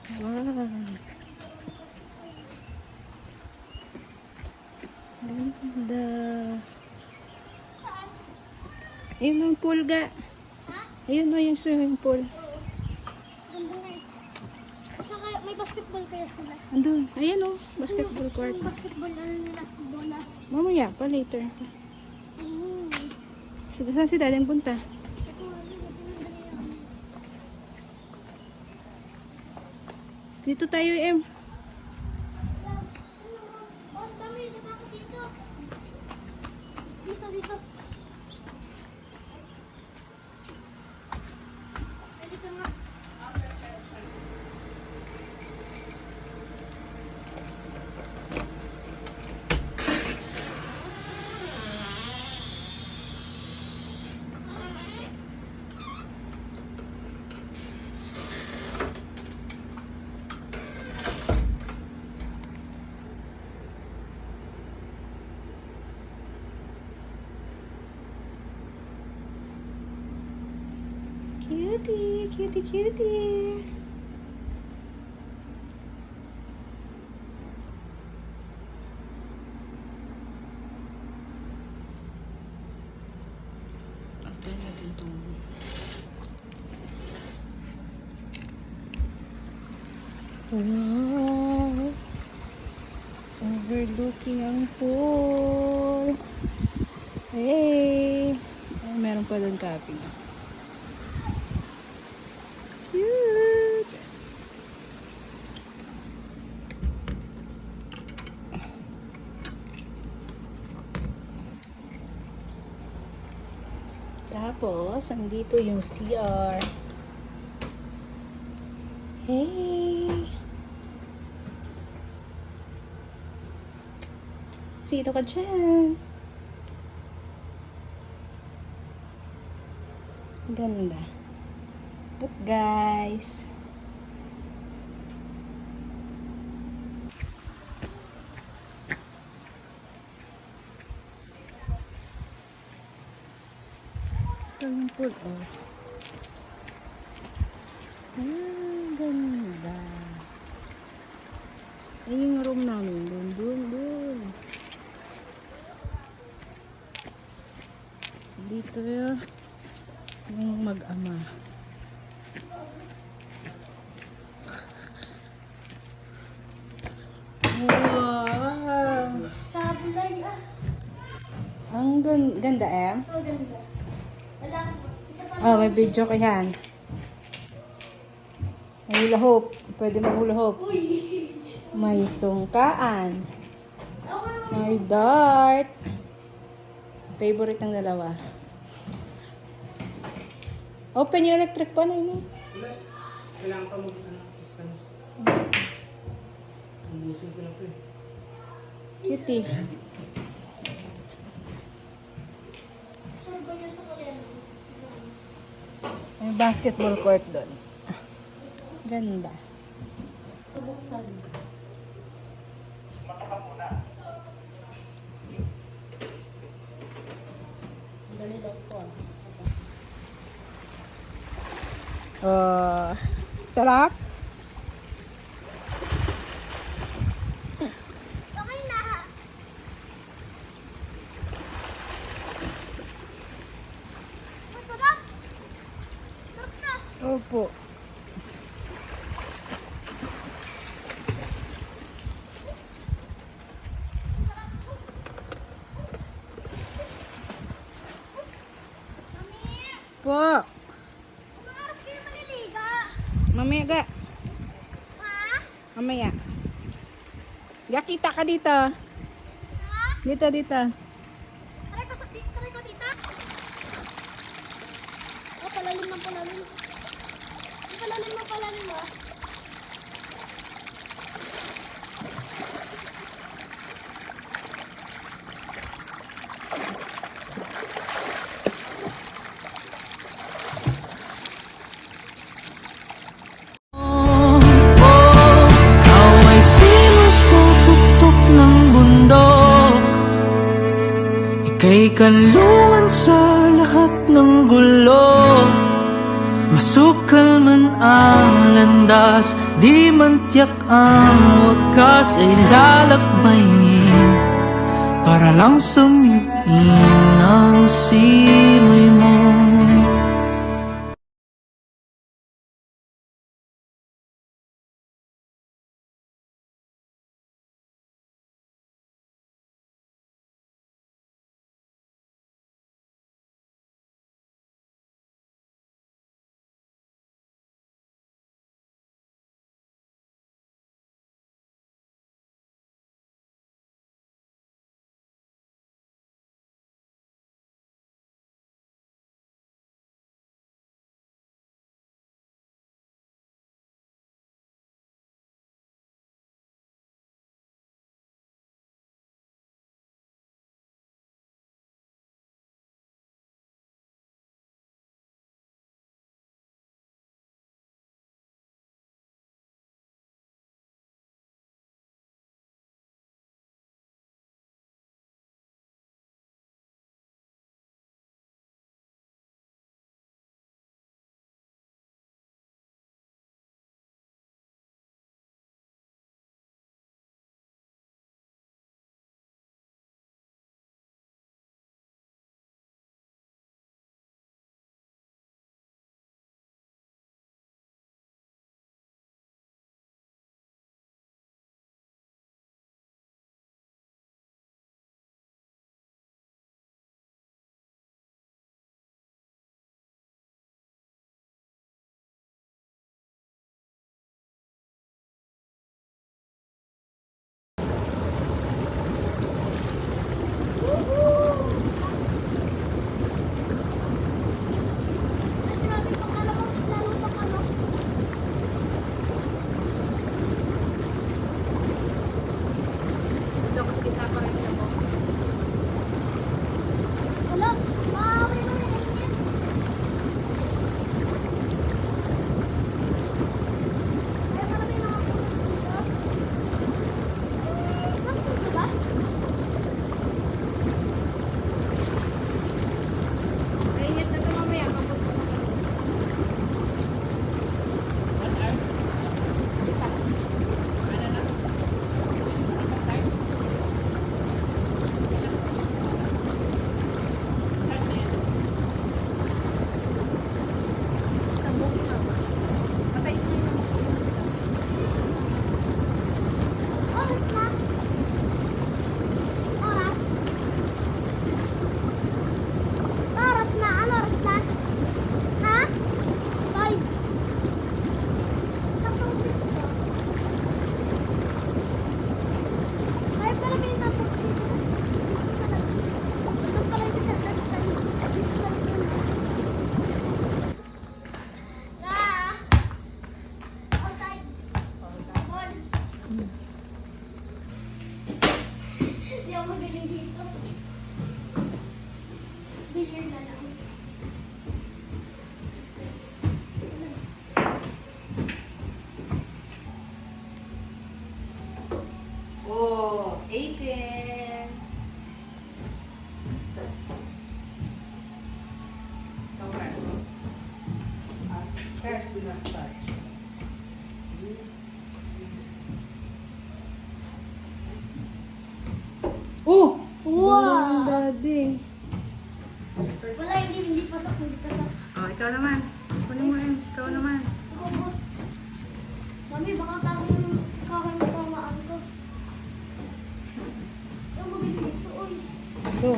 Wow. Ganda. Ayun ang pool ga. Ayun o yung swimming pool. Ganda nga eh. Saka may basketball kaya sila. Andun. Ayan o. Basketball court. Yung basketball na bola. Mamaya pa later. Mm. Saan si dadeng punta? Dito tayo em. Boss, kami, napaka dito. Dito. Ay, dito nga. Cutie. Ate na dito. Wow. Overlooking ang pool. Hey. Ay, meron pa doon capping. Cute. Tapos, andito yung CR. Hey! Sino ka dyan? Ganda. Look guys. Ito yung pool, oh. Ganda. Ay, yung room namin. Dun. Dito yung mag-ama. Wow! Sabulay ah. Ang ganda eh. Oh, ganda. Wala. Isa pa. Oh, may video ka yan. May hula hoop. Pwede mag-hula hoop. Uy. May sungkaan. Ako nga. May dart. Favorite ng dalawa. Open yung electric pan. Ano? Kailangan pa mag-assistance. Ubusin ko na po eh. Cutie. Sure ba yan sa kuryente? May basketball court doon. Ganda. Buksan. Dali lang po. Oh, sarap. Okay na. Masarap. Sarap na. Opo. Po. Mga oras kayo maliliga. Mamaya ga. Ha? Mamaya. Ga, kita ka dito. Ha? Dito. Aray ko sa aray ko tita. Oh, palalim ng palalim. Ang palalim ah. Ika'y kanlungan sa lahat ng gulo. Masukal man ang landas, di man tiyak ang wakas ay lalakbayin para lang sumiyuin ang simoy mo. Wala, maaaway mo rin yan. Kaya marami mga pulis dito. Bakit ba? Mainit na ito mamaya kapag oras na. Oras. Oras na. Ano oras na? Ha? 5. Saktong 6 to. 5 pala may napag dito. Ito pala yung isa. Outside. On. Hindi ako magaling dito. Billiard na lang. Oh, 18. Okay. First, do not touch. Oh! Wow! Daddy. Wala, hindi pasok, hindi pasok. Oh, ikaw naman. Kunin mo rin. Ikaw naman. Ako. Mami, baka kahoy mo pa maan ko. Yung magaling dito, oy. Ito.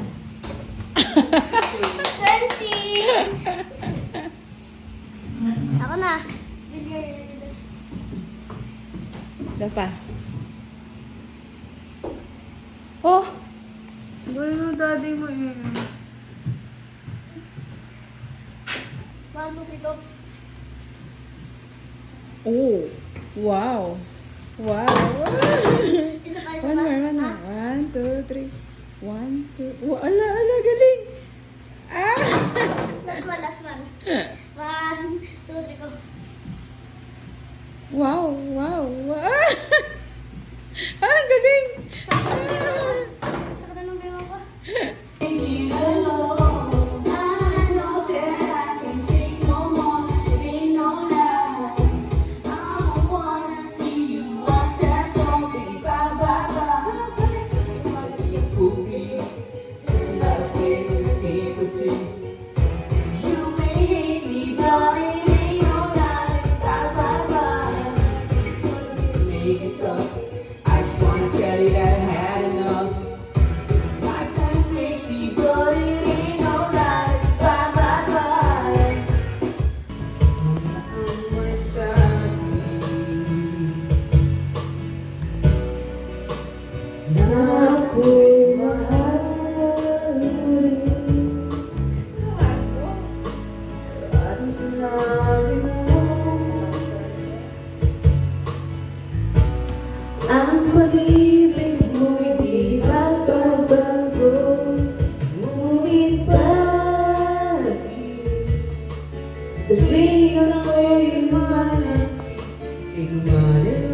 20! Ako na. Ito pa. Oh! Bueno, daddy mo eh. 1, 2, 3, go. Oh! Wow! Wow! Isa pa, isa One pa. more, one Ha? more. 1, 2, 3. 1, 2. Oh, ala, ala, galing! Ah! Last one, last one. 1, 2, 3, go. Wow! Wow! Wow! Ah, galing! Sakto ng bema ko. Sakto ng bema ko. sinabi mo ang pag-ibig mo'y di magbabago. Ngunit bakit sabihin ako'y umalat, ay gumalit